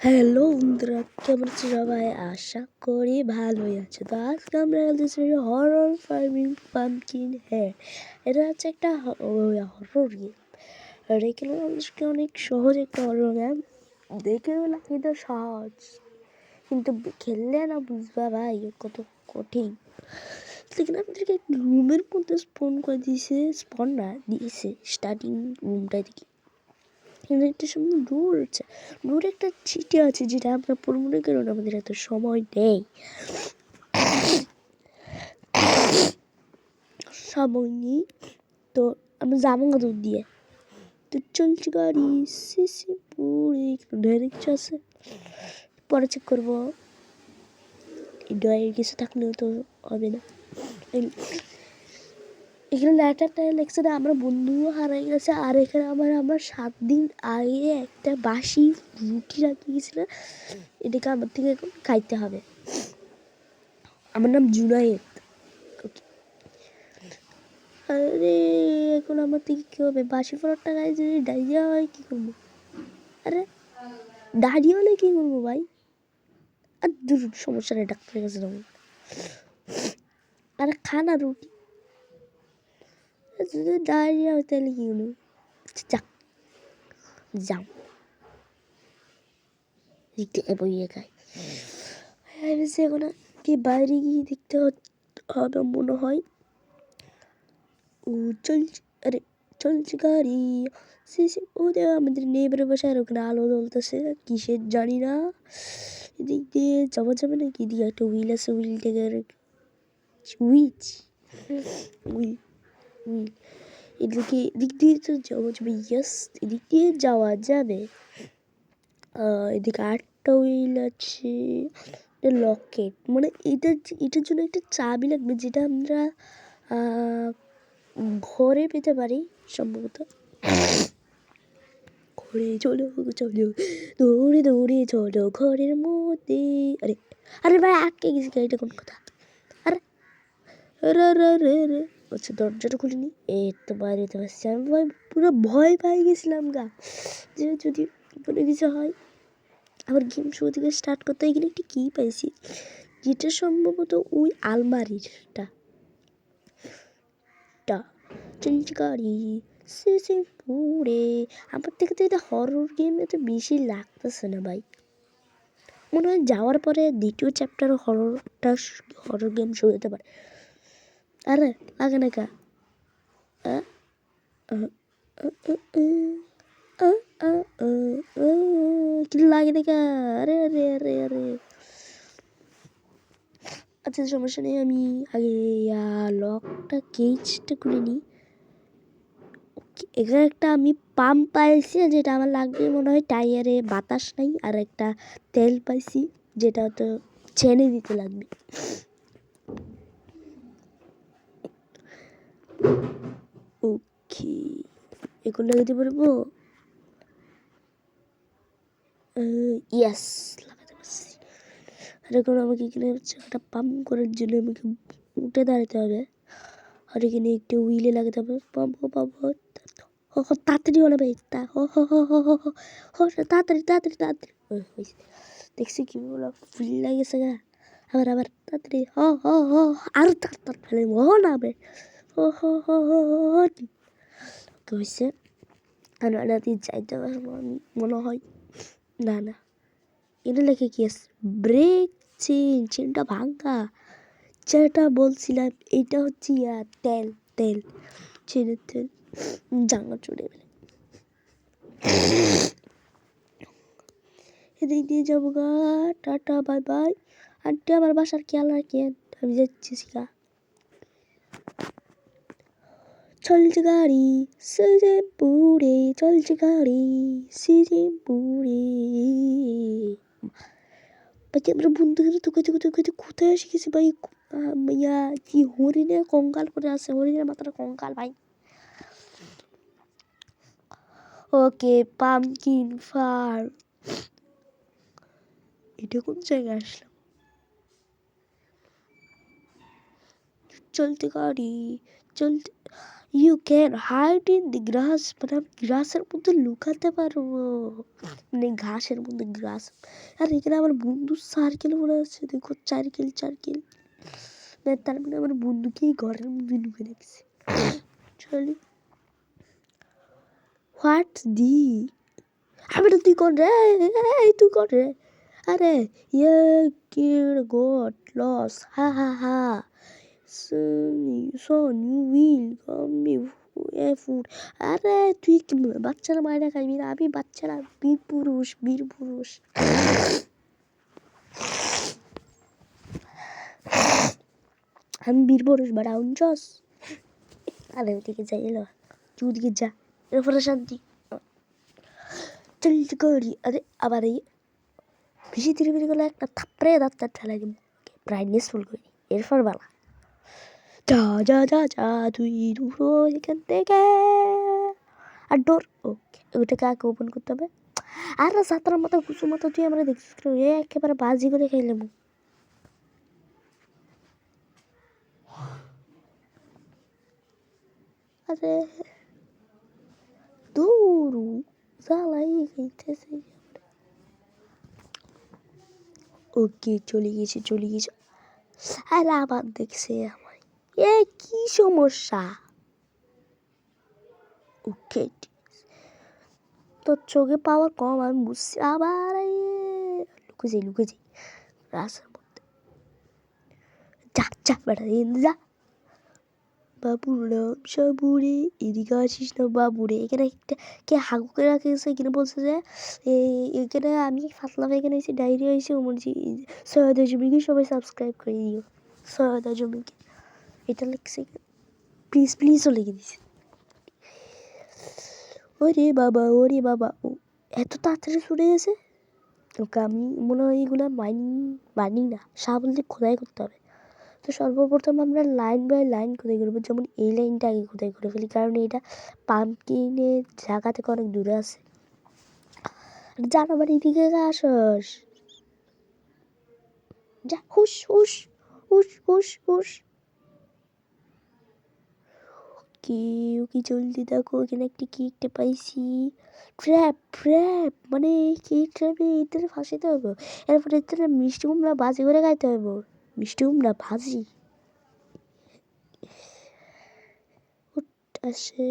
Hello বন্ধুরা, কেমন আছো সবাই? আশা করি ভালোই আছে। তো আজকে আমরা খেলতেছি হরর ফার্মিং পাম্পকিন হেড। এটা হচ্ছে একটা হরর গেম। আর এখানে মানুষকে অনেক সহজ একটা হরর গেম, দেখেও লাগে তো সহজ, কিন্তু খেললে না বুঝবা ভাই কত কঠিন। সেখানে আমাদেরকে রুমের মধ্যে স্পন করে দিয়েছে স্টার্টিং রুমটা দেখি। একটা সামনে ডোর আছে, ডোরে একটা চিঠি আছে যেটা আমরা পড়বো না, কারণ আমাদের এত সময় নেই। তো আমরা যাবো না দূর দিয়ে, তো চলছি গাড়ি সিসি পুরে ডাইরেক্ট আছে। পরে চেক করবো, ডয়ের কিছু থাকলেও তো হবে না। এখানে লেটারটা লেখছে না আমরা বন্ধুও হারাই গেছে। আর এখানে আমরা 7 দিন আগে একটা বাসি রুটি রাখি গেছিল, এটাকে আমার থেকে এখন খাইতে হবে। আমার নাম জুনায়েদ। আরে এখন আমার থেকে কী হবে? বাসি পরোটা খাই, যদি ডায়রিয়া হয় কী করবো? আরে ডায়রিয়া হলে কী করবো ভাই? আর দূর, সমস্যা নেই, ডাক্তারের কাছে যাবো। আরে খানা রুটি, যদি ডায়রিয়া হয় তাহলে কী হলো? যাও বইয়ে খাই। এখন কি বাইরে গিয়ে দেখতে হবে মনে হয়। ও চলছে, আরে চলছে গাড়ি শেষে। ওদের আমাদের নেইবারের বাসায়, আর ওখানে আলো জ্বলতেছে কিসের জানি না। এদিক দিয়ে যাওয়া যাবে না? কি দিয়ে একটা হুইল আছে, হুইল থেকে সুইচ হুইল হুইল এদিক দিয়ে তো যাওয়া যাবে। ইয়েস, এদিক দিয়ে যাওয়া যাবে। এদিকে 8টা হুইল আছে। লকেট, মানে এটার জন্য একটা চাবি লাগবে, যেটা আমরা ঘরে পেতে পারি সম্ভবত। ঘরে চলো চলো, দৌড়ে দৌড়ে চলো ঘরের মধ্যে। আরে আরে ভাই, আটকে গেছি গাড়িটা, কোন কথা? আরে রে আচ্ছা, দরজাটা খুলিনি, এই তো বাইরে যেতে পারছি। আমি ভাই পুরো ভয় পাই গেছিলাম গা, যে যদি কোনো কিছু হয়। আবার গেম শুরু থেকে স্টার্ট করতে গেলে একটি কী পাইছি, যেটা সম্ভবত ওই আলমারিটা চলছে গাড়ি শেষে পুরে। আমার থেকে তো এটা হরর গেম এত বেশি লাগতেছে না ভাই। মনে হয় যাওয়ার পরে দ্বিতীয় চ্যাপ্টার হরর গেম শুরু হতে পারে। আরে লাগে না কা? কি লাগে না কা? আরে আরে আরে আরে, আচ্ছা সমস্যা নেই, আমি আগে লকটা কেজটা খুলে নিই। এখানে একটা আমি পাম্প পাইছি, যেটা আমার লাগবে মনে হয়। টায়ারে বাতাস নাই। আর একটা তেল পাইছি, যেটা তো ছেনে দিতে লাগবে। ওকে, এখন লাগাতে পারবো। ইয়াস, লাগাতে পারছি। আর এখন আমাকে এখানে হচ্ছে একটা পাম্প করার জন্য আমাকে উঠে দাঁড়াতে হবে। আর এখানে একটু হুইলে লাগাতে হবে। পাম্প তাড়াতাড়ি হলে ভাই, তাড়াতাড়ি তাড়াতাড়ি তাড়াতাড়ি হয়েছে। দেখছি কি বলো, ফুল লাগেছে গা। আবার তাড়াতাড়ি আরো তাড়াতাড়ি ফেলে না হবে। হয়েছে। রাতে যাইতে পারবো আমি মনে হয়। না, এটা লেখে কি আছে? ব্রেক চেনটা ভাঙা, যেটা বলছিলাম। এটা হচ্ছে তেল চেনের তেল, জাঙ্গা চড়ে ফেলে। এদিক দিয়ে যাবো গা, টাটা বাই বাই। আন্টি আমার বাসার খেয়াল রাখেন, আমি যাচ্ছি গা। চলছে গাড়ি সিজিমপুরে, চলছে গাড়ি সিজিমপুরে। বাকি আমরা বন্ধুদের তো কোথায় এসে গেছি ভাই? ভাইয়া কি হরিণের কঙ্কাল করে আছে, হরিণের মাথাটা কঙ্কাল ভাই। Okay, pumpkin farm. এটা কোন জায়গায় আসলাম? চলতে গাড়ি চলতে, you can hide in the grass, মানে আমি গ্রাসের মধ্যে লুকাতে পারবো, মানে ঘাসের মধ্যে গ্রাস। আর এখানে আমার বন্ধু সার্কেল পড়ে আছে, দেখো 4 কিল 4 কিল, মানে তার মানে আমার বন্ধুকেই ঘরের মধ্যে ঢুকে রেখেছে। চলি হোয়াট দি, আমি তো তুই কোন রে, তুই কোন রে, আরে ইয়ে কি গড লস, হা হা হা, son you will come me food, আরে তুই কি বাচ্চারা মায়েরা খাইবি না, আমি বাচ্চারা বীর পুরুষ, বীর পুরুষ। আমি বীর পুরুষ বাড়া উনচস। আরে ওদিকে যাই, এলো তুই ওদিকে যা, এরপরে শান্তি চল করি। আরে আবার এই বেশি ধীরে ধীরে গেলে একটা থাপড়ে দাঁতটা ঠেলাই দিব, ব্রাইটনেস ফুল করি, এরপর বালা যা যা যা যা তুই দূর এখান থেকে। আর ডোর ওকে, ওইটাকে আগে ওপেন করতে হবে। আর সাতটার মতো কুসুর মতো তুই আমরা দেখছিস একেবারে বাজি করে খাইলাম। আরে দূর জ্বালাই খাইতেছে। ওকে চলে গেছে চলে গেছে। আর আবার দেখছে আমার, এ কি সমস্যা। ওকে তোর চোখে পাওয়ার কম, আমি বুঝছি। আবার লুকে যাই লুকে যাই রাস্তার মধ্যে, যা যা বেটা যা। বাবুর নাম সাবুরে, এদিকে আসিস না বাবুরে। এখানে একটা কে হাগু করে রাখেছে, এখানে বলছে যে এখানে আমি ফাতলাম, এখানে এসে ডায়রিয়া হয়েছে ও বলছি সৈয়দ আজমিকে সবাই সাবস্ক্রাইব করে দিও, সৈয়দ আজমিকে এটা লিখছে, প্লিজ প্লিজও লিখে দিছে। ওরে বাবা ও এত তাড়াতাড়ি ছুটে গেছে। ওকে আমি মনে হয় এগুলো মানি না, সাবলকে খোদাই করতে হবে। তো সর্বপ্রথম আমরা লাইন বাই লাইন খোদাই করবো, যেমন এই লাইনটা আগে খোদাই করে ফেলি, কারণ এটা পাম্পকিনের জায়গা থেকে অনেক দূরে আছে। জানো আবার এদিকে আসস, যা হুস হুস হুস হুস হুস। কেউ কি জলদি দেখো, এখানে একটা কি একটা পাইছি, ট্র্যাপ ট্র্যাপ, মানে কি ট্র্যাপে এদের ফাঁসিতে হবে, এরপরে এদের মিষ্টি কুমড়া ভাজি করে খাইতে হবে, মিষ্টি কুমড়া ভাজি আসে।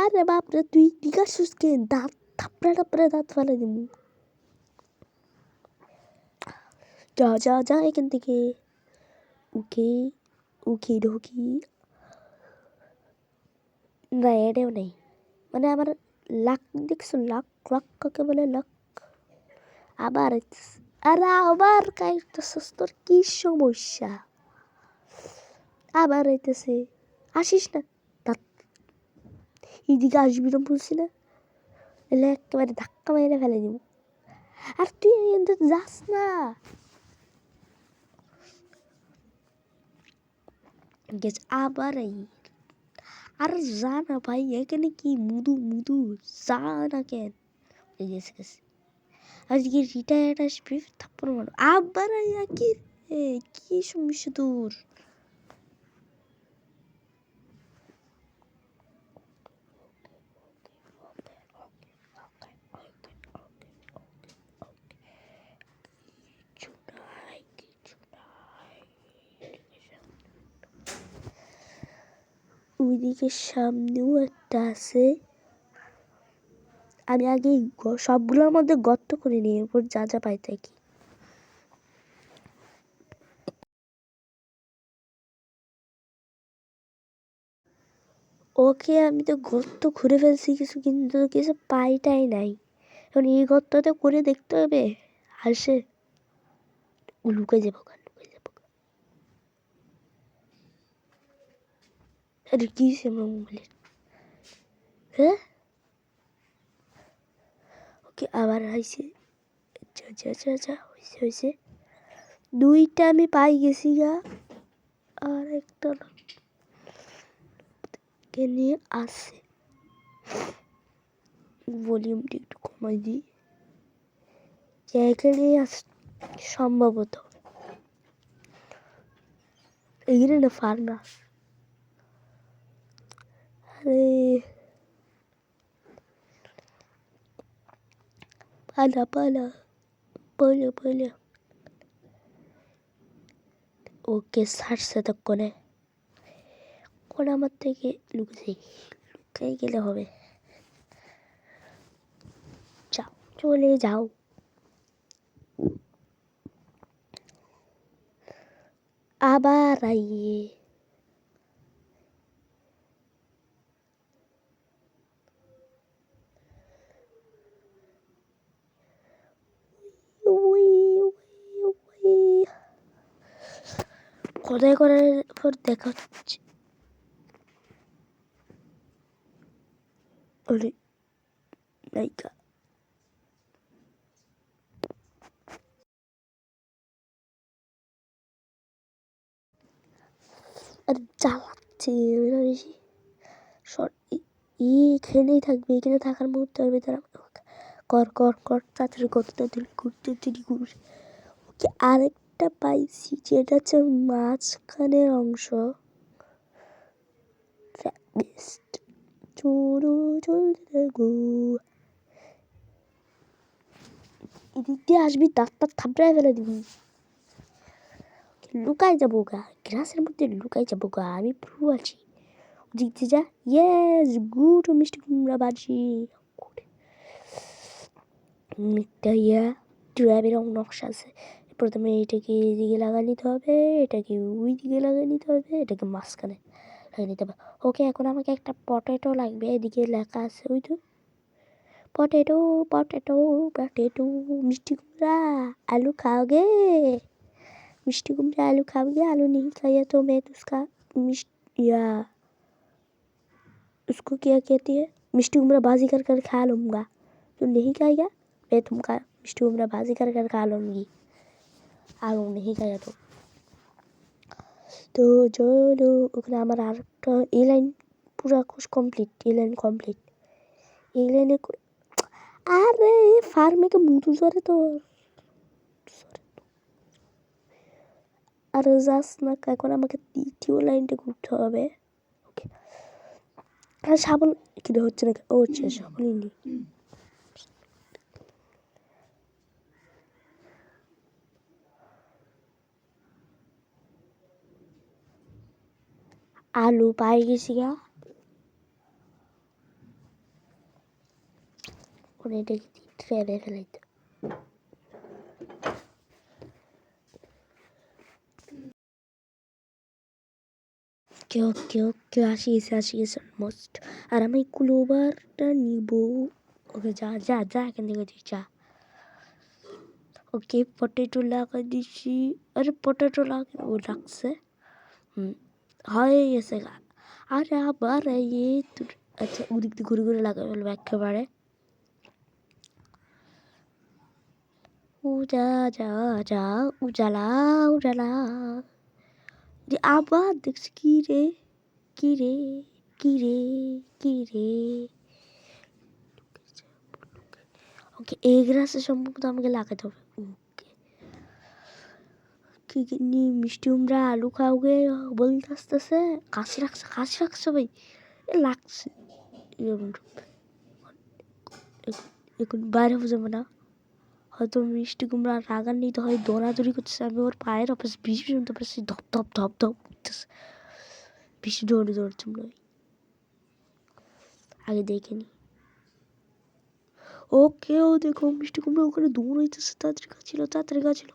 আরে বাপরে তুই দিঘাসুস কেন, দাঁত থাপড়ে টাপড়ে দাঁত ফেলে দিব। যা যা যা এখান থেকে। ওকে ওকে ঢুকি না, এটাও নেই, মানে আমার লাক দেখছো, লাক লাক কাকে বলে, লাক। আবার আরে আবার কাইতেছিস, তোর কি সমস্যা, আবার আইতেছে, আসিস না, এদিকে আসবি না বলছি না, এলে একেবারে ধাক্কা মেরে ফেলে দিব। আর তুই এখান যাস না, গেছ আবার এই, আর যা না ভাই, এখানে কি মুদু মুদু, যা না কেন, গেছে গেছে। আজকে রিটায়ার্ড আসবি, থাপ্পড় মারো আবার কি রে, কি সমস্যা তোর। ওইদিকে সামনেও একটা আছে, আমি আগে সবগুলোর মধ্যে গর্ত করে নিই, এরপর যা যা পাই থাকি। ওকে আমি তো গর্ত ঘুরে ফেলছি কিছু, কিন্তু কিছু পাইটাই নাই। এখন এই গর্তটা করে দেখতে হবে, আসে লুকে যাবো লুকে যাবো। আরে কি আমার মোবাইলের, হ্যাঁ ওকে আবার হয়েছে, যা যা যা যা হয়েছে হয়েছে, দুইটা আমি পাই গেছি গা, আর একটা নিয়ে আসে। ভলিউমটি একটু কমাই দিই, এখানে সম্ভবত এখানে না ফার্নাস, আরে পালা পালা পালা পালা। ওকে ছাড়ছে তক্ষণে, কোন আমার থেকে লুকাই গেলে হবে। যাও, চলে যাও। আবার আইয়ে খোদাই করার পর দেখা হচ্ছে। আরে নায়িকা আর জ্বালাচ্ছে বেশি। এখানেই থাকবে, এখানে থাকার মুহূর্তে হবে তারা। কর কর কর তাড়াতাড়ি কর, তাড়াতাড়ি ঘুরতে ঘুরে। ওকে আরেকটা পাইছি, যেটা হচ্ছে মাঝখানের অংশ। বেস্ট চলো চলতে থাকো। এদিক দিয়ে আসবি, দাঁতটা থাপড়ায় ফেলে দিবি। লুকাই যাবো গা, গ্লাসের মধ্যে লুকাই যাবো গা, আমি পুরো আছি। ওদিক দিয়ে যা। ইয়েস, গুড মিষ্টি কুমড়া বাজি। একটা ট্র্যাবের নকশা আছে। প্রথমে এটাকে এদিকে লাগা নিতে হবে, এটাকে ওই দিকে লাগা নিতে হবে, এটাকে মাঝখানে লাগিয়ে নিতে হবে। ওকে, এখন আমাকে একটা পটেটো লাগবে। এদিকে লেখা আছে ওই তো, পটেটো পটেটো পটেটো। মিষ্টি কুমড়া आलू खाओगे, मिष्टी कुमड़ा आलू खाओगे, आलू नहीं खाया तो मैं उसका या उसको क्या कहती है, मिष्टी कुमड़ा भाजी कर कर खा लूँगा। तो नहीं खाएगा, मैं तुमका मिष्टी कुमड़ा भाजी कर कर खा लूँगी। आलू नहीं खाया তো চলো। ওখানে আমার আরেকটা এই লাইন পুরো কমপ্লিট, এই লাইন কমপ্লিট। এই লাইনে আরে ফার্মে তো মুতু ধরে তো। আর যাস না, এখন আমাকে দ্বিতীয় লাইনটা ঘুরতে হবে। ওকে, আর সাবল কিনে হচ্ছে না। ও হচ্ছে সাবলই নেই। আলু পাই গেছি গা। এটাকে ট্রেনে ফেলাইতে। কেউ কেউ কেউ আসি গেছে অলমোস্ট। আর আমি ক্লোবারটা নিব। ওকে যা যা যা, এখান থেকে যা। ওকে, পটেটো লাগা দিছি। আরে পটেটো ও লাগছে। হয়ে গেছে গা। আরে আবার আচ্ছা, ওদিক দিয়ে ঘুরে ঘুরে লাগাই ফেলবো একেবারে। উজা যা যা উজালা উজালা। আবার দেখছি কি রে কি রে কি রে কি রে। ওকে, এই গ্রাসে সম্ভবত আমাকে লাগাতে হবে। ওকে, কি মিষ্টি কুমড়া আলু খাওগে বলতে আসতেছে। কাশি রাখছে ভাই, লাগছে। এখন বাইরে হয়ে যাবো না, হয়তো মিষ্টি কুমড়া রাগান্বিত হয়, দৌড়াদৌড়ি করতেছে। আমি ওর পায়ের অপাশে বেশি শুনতে পারছি, ধপ ধপ ধপ ধপ করতেছে। বেশি দৌড়াচ্ছি মনে হয়। আগে দেখে নি। ওকেও দেখো, মিষ্টি কুমড়া ওখানে দৌড়াইতেছে। তাড়াতাড়ি গাছিল।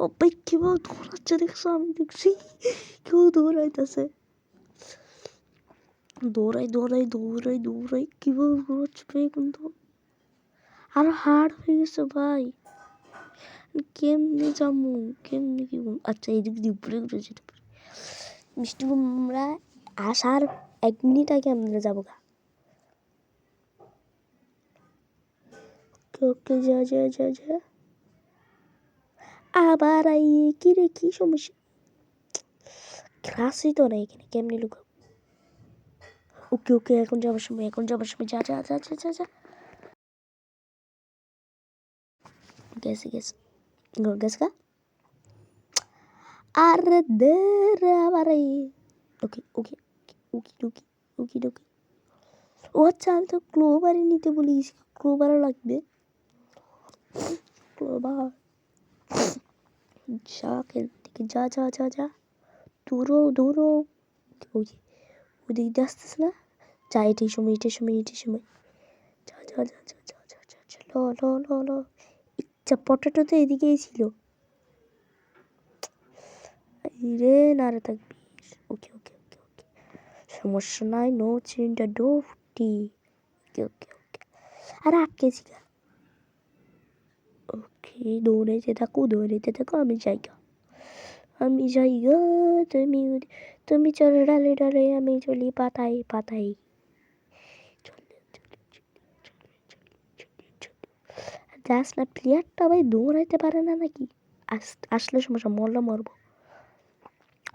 ও ভাই কেউ দৌড়াচ্ছে দেখছো, আমি দেখছি কেউ দৌড়াইতেছে। দৌড়াই কিভাবে দৌড়াচ্ছে ভাই, কিন্তু আরো হার্ড হয়ে গেছে ভাই। কেমনে যাবো, কেমনে কি? আচ্ছা, এইদিক দিয়ে উপরে উঠে যেতে পারি। মিষ্টি কুমড়া আসার 1 মিনিট আগে আমরা যাবো গা। ওকে যা যা যা যা। আবার কি রে, কি সমস্যা? ক্লাসই তো না এখানে, কেমনি লুকাবো? ওকে, এখন যাবার সময় যা যা যা যা যা যা। গেছে গা। আরে দে রে আবার ওকে ওকে ওকে ওকে। ওকে ওকে। ও আচ্ছা আমি তো ক্লোবারই নিতে বলিস, ক্লোবারও লাগবে। ক্লোবার যা এখান থেকে, যা যা যা যা, দৌড়ো দৌড়ো। ওই ওদিক দিয়ে আসতেছে না, যা এটাই সময় এটাই সময় এটাই সময়, যা যা যা যা যা যা যা যা, ল ল ল ল। ইচ্ছা পটাটো তো এদিকেই ছিল রে, নাড়া থাকবি। ওকে ওকে ওকে ওকে, সমস্যা নাই, নো চিন্তা ডোফটি। ওকে ওকে ওকে, আরে আটকেছি গা। ওকে দৌড়াইতে থাকো দৌড়াইতে থাকো, আমি যাই গা, আমি যাই গা। তুমি তুমি চলো ডালে ডালে, আমি চলি পাতায় পাতায়। যাস না, প্লেয়ারটা ভাই দৌড়াইতে পারে না নাকি? আসলে সমস্যা, মরলে মরবো।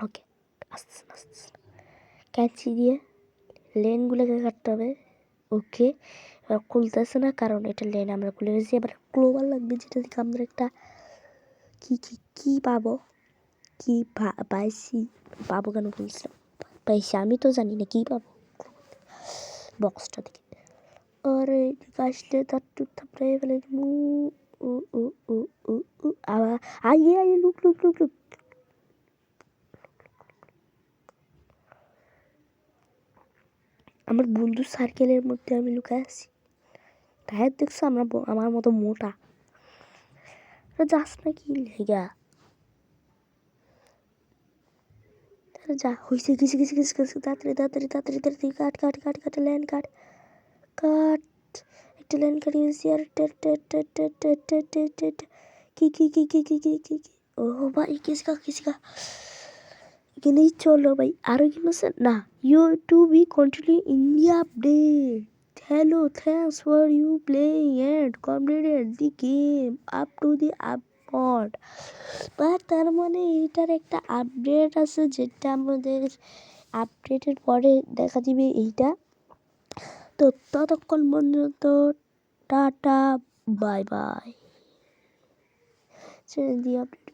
ওকে আস্তে আস্তে ক্যাচি দিয়ে লেনগুলোকে কাটতে হবে। ওকে এবার খুলতেছে না, কারণ এটা লেন আমরা খুলে ফেলছি। এবার ক্লোবার লাগবে, যেটা থেকে আমরা একটা কি কি কি পাবো, কি পাইছি, পাবো কেন বলছিলাম, পাইছি আমি তো জানি না কি পাবো বক্সটা থেকে। আর এদিকে আসলে তার টুক থাপড়াই ফেলে দেবো। ও ও ও ও ও, আবার আইয়ে আইয়ে, লুক লুক লুক লুক। আমার বন্ধু সার্কেলের মধ্যে আমি লুকায় আছি, তাই দেখছো আমরা আমার মতো মোটা। যাস না কি লেগা, যা হয়েছে, কিছু কিছু কিছু কিছু, তাড়াতাড়ি তাড়াতাড়ি তাড়াতাড়ি তাড়াতাড়ি, কাট কাট কাট কাট, ল্যান্ড কাট কাট, একটা ল্যান্ড কাট ইউজ আর কি কি কি কি কি কি কি কি। ও ভাই কিসকা কিসকা, এখানেই চলো ভাই, আরও কি আছে না, you to be continue India update. Hello thanks for you playing and completed the game up to the update. বা তার মানে এইটার একটা আপডেট আছে, যেটা আমাদের আপডেটের পরে দেখা দিবে এইটা। তো ততক্ষণ পর্যন্ত টাটা বাই বাই, ছেড়ে দিয়ে আপডেট।